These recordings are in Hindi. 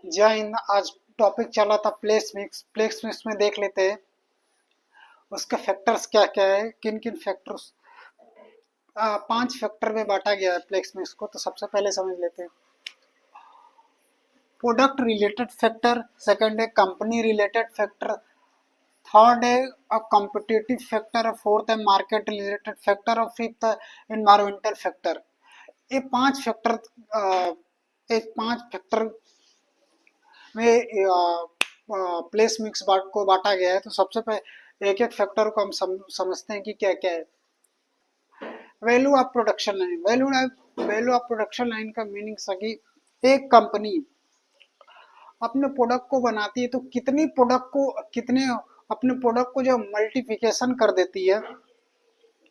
जय हिंद। आज टॉपिक चला था प्लेस मिक्स। प्लेस मिक्स में देख लेते हैं उसके फैक्टर्स क्या क्या है, किन किन फैक्टर्स। 5 फैक्टर में बांटा गया है प्लेस मिक्स को। तो सबसे पहले समझ लेते हैं प्रोडक्ट रिलेटेड फैक्टर, सेकंड है कंपनी रिलेटेड फैक्टर, थर्ड है कॉम्पिटिटिव फैक्टर, फोर्थ है मार्केट रिलेटेड फैक्टर और फिफ्थ है इन्वायरमेंटल फैक्टर। ये 5 फैक्टर, एक 5 फैक्टर में प्लेस मिक्स को बांटा गया है। तो सबसे पहले एक एक फैक्टर को हम समझते हैं कि क्या क्या है। Value of production line. Value of production line का मीनिंग सही, एक कंपनी अपने प्रोडक्ट को बनाती है तो कितने अपने प्रोडक्ट को जो मल्टीप्लिकेशन कर देती है,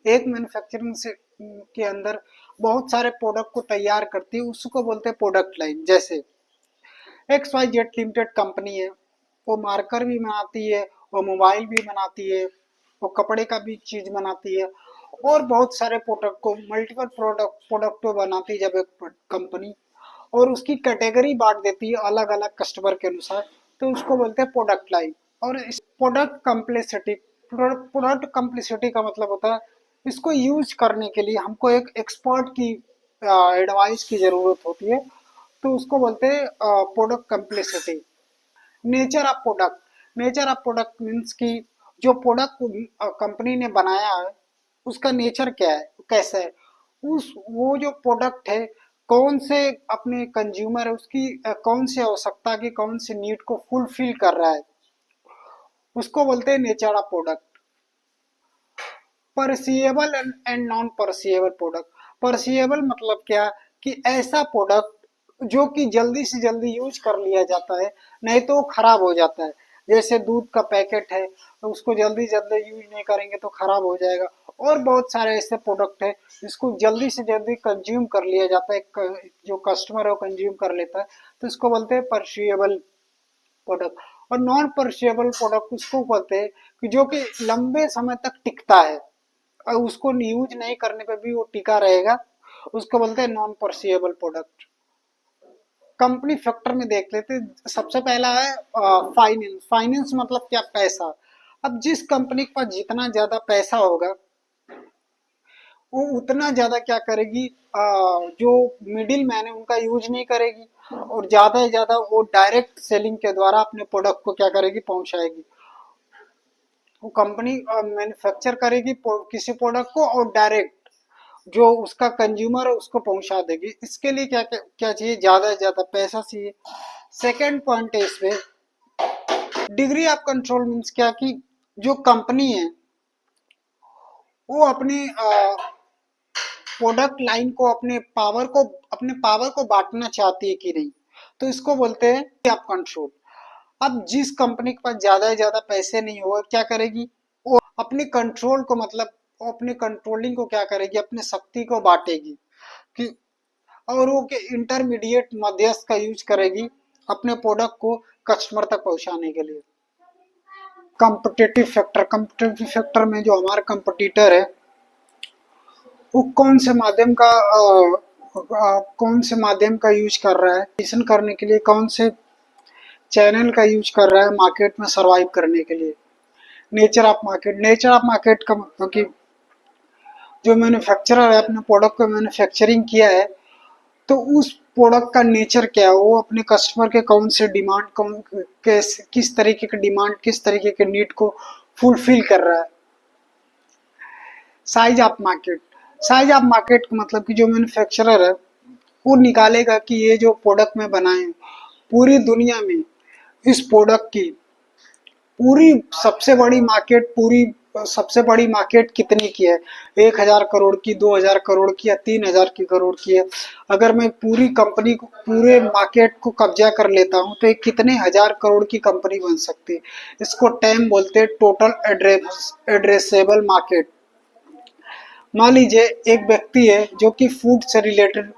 एक मैन्युफैक्चरिंग से के अंदर बहुत सारे प्रोडक्ट को तैयार करती है, उसको बोलते हैं प्रोडक्ट लाइन। जैसे x y z limited company है, वो मार्कर भी बनाती है, वो मोबाइल भी बनाती है, वो कपड़े का भी चीज बनाती है और बहुत सारे प्रोडक्ट को मल्टीपल प्रोडक्ट को बनाती है जब एक कंपनी, और उसकी कैटेगरी बांट देती है अलग अलग कस्टमर के अनुसार, तो उसको बोलते हैं प्रोडक्ट लाइन। और इस प्रोडक्ट कम्प्लेसिटी का मतलब होता है इसको यूज करने के लिए हमको एक एक्सपर्ट की एडवाइस की जरूरत होती है, तो उसको बोलते हैं product complexity. Nature of product. Nature of product means कि जो प्रोडक्ट कंपनी ने बनाया है उसका नेचर क्या है, कैसा है, उस वो जो प्रोडक्ट है कौन से अपने कंज्यूमर है उसकी कौन सी आवश्यकता की कौन सी नीड को फुलफिल कर रहा है, उसको बोलते हैं nature of product. Perishable and non perishable product. Perishable मतलब क्या कि ऐसा प्रोडक्ट जो कि जल्दी से जल्दी यूज कर लिया जाता है, नहीं तो वो खराब हो जाता है। जैसे दूध का पैकेट है तो उसको जल्दी जल्दी यूज नहीं करेंगे तो खराब हो जाएगा। और बहुत सारे ऐसे प्रोडक्ट है जिसको जल्दी से जल्दी कंज्यूम कर लिया जाता है, जो कस्टमर है वो कंज्यूम कर लेता है, तो इसको बोलते हैं परसिएबल प्रोडक्ट। और नॉन परसिएबल प्रोडक्ट उसको बोलते हैं कि जो कि लंबे समय तक टिकता है और उसको यूज नहीं करने पे भी वो टिका रहेगा, उसको बोलते हैं non perishable product. Company factor में देख लेते हैं। सबसे पहला है फाइनेंस। फाइनेंस मतलब क्या, पैसा। अब जिस कंपनी के पास जितना ज्यादा पैसा होगा वो उतना ज्यादा क्या करेगी, जो मिडिल मैन है उनका यूज नहीं करेगी और ज्यादा से ज्यादा वो डायरेक्ट सेलिंग के द्वारा अपने प्रोडक्ट को क्या करेगी, पहुंचाएगी। वो कंपनी मैन्युफैक्चर करेगी किसी प्रोडक्ट को और डायरेक्ट जो उसका कंज्यूमर है उसको पहुंचा देगी। इसके लिए क्या क्या, क्या चाहिए, ज्यादा से ज्यादा पैसा चाहिए। सेकेंड पॉइंट है इसमें डिग्री ऑफ कंट्रोल। मीन्स क्या कि जो कंपनी है वो अपनी प्रोडक्ट लाइन को अपने पावर को बांटना चाहती है कि नहीं, तो इसको बोलते हैं आप कंट्रोल। अब जिस कंपनी के पास ज्यादा से ज्यादा पैसे नहीं होगा क्या करेगी, वो अपने कंट्रोल को मतलब वो अपने कंट्रोलिंग को क्या करेगी, अपने शक्ति को बांटेगी कि, और वो के इंटरमीडिएट मध्यस्थ का यूज करेगी अपने प्रोडक्ट को कस्टमर तक पहुंचाने के लिए। Competitive factor. कॉम्पिटिटिव फैक्टर में जो हमारा कंपटीटर है वो कौन से माध्यम का यूज कर रहा है, एक्शन करने के लिए कौन से चैनल का यूज कर रहा है मार्केट में सरवाइव करने के लिए। Nature of market. Nature of market का मतलब कि जो मैन्युफैक्चरर है अपने प्रोडक्ट को मैन्युफैक्चरिंग किया है तो उस प्रोडक्ट का नेचर क्या है, वो अपने कस्टमर के कौन से डिमांड किस तरीके के डिमांड किस तरीके के नीड को फुलफिल कर रहा है। Size of market. Size of market का मतलब कि जो मैन्युफैक्चरर है वो निकालेगा कि ये जो प्रोडक्ट में बनाए पूरी दुनिया में इस प्रोडक्ट की पूरी सबसे बड़ी मार्केट कितने की है, 1,000 करोड़ की, 2,000 करोड़ की या 3,000 की करोड़ की है। अगर मैं पूरी कंपनी को पूरे मार्केट को कब्जा कर लेता हूँ तो एक कितने हजार करोड़ की कंपनी बन सकती है। इसको टैम बोलते हैं, टोटल एड्रेसेबल मार्केट। मान लीजिए एक व्यक्ति है जो कि फूड से रिलेटेड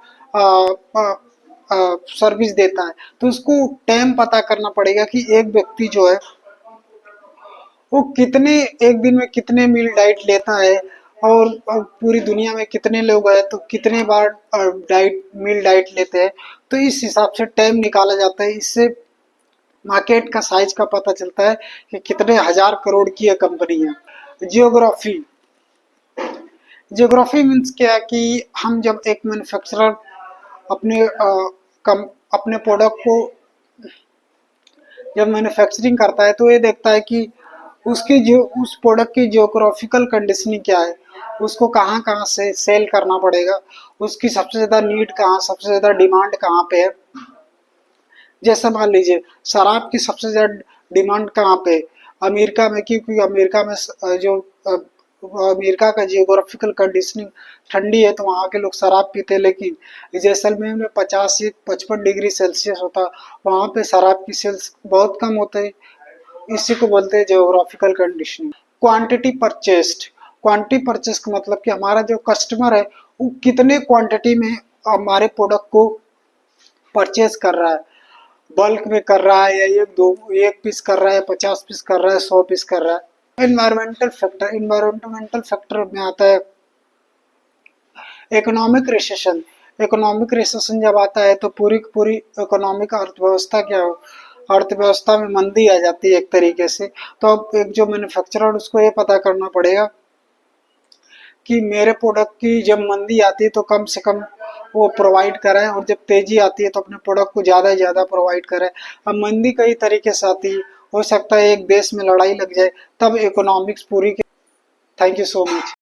सर्विस देता है, तो उसको टाइम पता करना पड़ेगा कि एक व्यक्ति जो है वो कितने एक दिन में कितने मील डाइट लेता है और पूरी दुनिया में कितने लोग हैं तो कितने बार मील डाइट लेते हैं। तो इस हिसाब से टाइम निकाला जाता है। इससे मार्केट का साइज का पता चलता है कि कितने हजार करोड़ की ये कंपनी है। जियोग्राफी, जियोग्राफी मीन्स क्या है कि हम जब एक मैन्युफैक्चरर अपने अपने प्रोडक्ट को जब मैन्युफैक्चरिंग करता है तो ये देखता है कि उसकी जो उस प्रोडक्ट की जियोग्राफिकल कंडीशनिंग क्या है, उसको कहाँ कहाँ से सेल करना पड़ेगा, उसकी सबसे ज़्यादा नीड कहाँ, सबसे ज़्यादा डिमांड कहाँ पे है। जैसे मान लीजिए शराब की सबसे ज़्यादा डिमांड कहाँ पे है, अमेरिका में, क्योंकि अमेरिका में जो अमेरिका का जियोग्राफिकल कंडीशनिंग ठंडी है तो वहाँ के लोग शराब पीते हैं। लेकिन जैसलमेर में 50 से 55 डिग्री सेल्सियस होता है, वहाँ पे शराब की सेल्स बहुत कम होते हैं। इसी को बोलते हैं geographical conditioning. Quantity purchased, quantity purchase का मतलब कि हमारा जो कस्टमर है वो कितने क्वांटिटी में हमारे प्रोडक्ट को परचेज कर रहा है, बल्क में कर रहा है या एक पीस कर रहा है, 50 पीस कर रहा है, 100 पीस कर रहा है। एनवायरमेंटल फैक्टर, एनवायरमेंटल फैक्टर में आता है इकोनॉमिक रिसेशन। इकोनॉमिक रिसेशन जब आता है तो पूरी की पूरी इकोनॉमिक अर्थव्यवस्था क्या हो, अर्थव्यवस्था में मंदी आ जाती है एक तरीके से। तो अब एक जो मैन्युफैक्चरर उसको ये पता करना पड़ेगा कि मेरे प्रोडक्ट की जब मंदी आती है तो कम से कम वो प्रोवाइड कराएं, और जब तेजी आती है तो अपने प्रोडक्ट को ज़्यादा से ज़्यादा प्रोवाइड करें। अब मंदी कई तरीके से आती है, हो सकता है एक देश में लड़ाई लग जाए तब इकोनॉमिक्स पूरी। Thank you so much.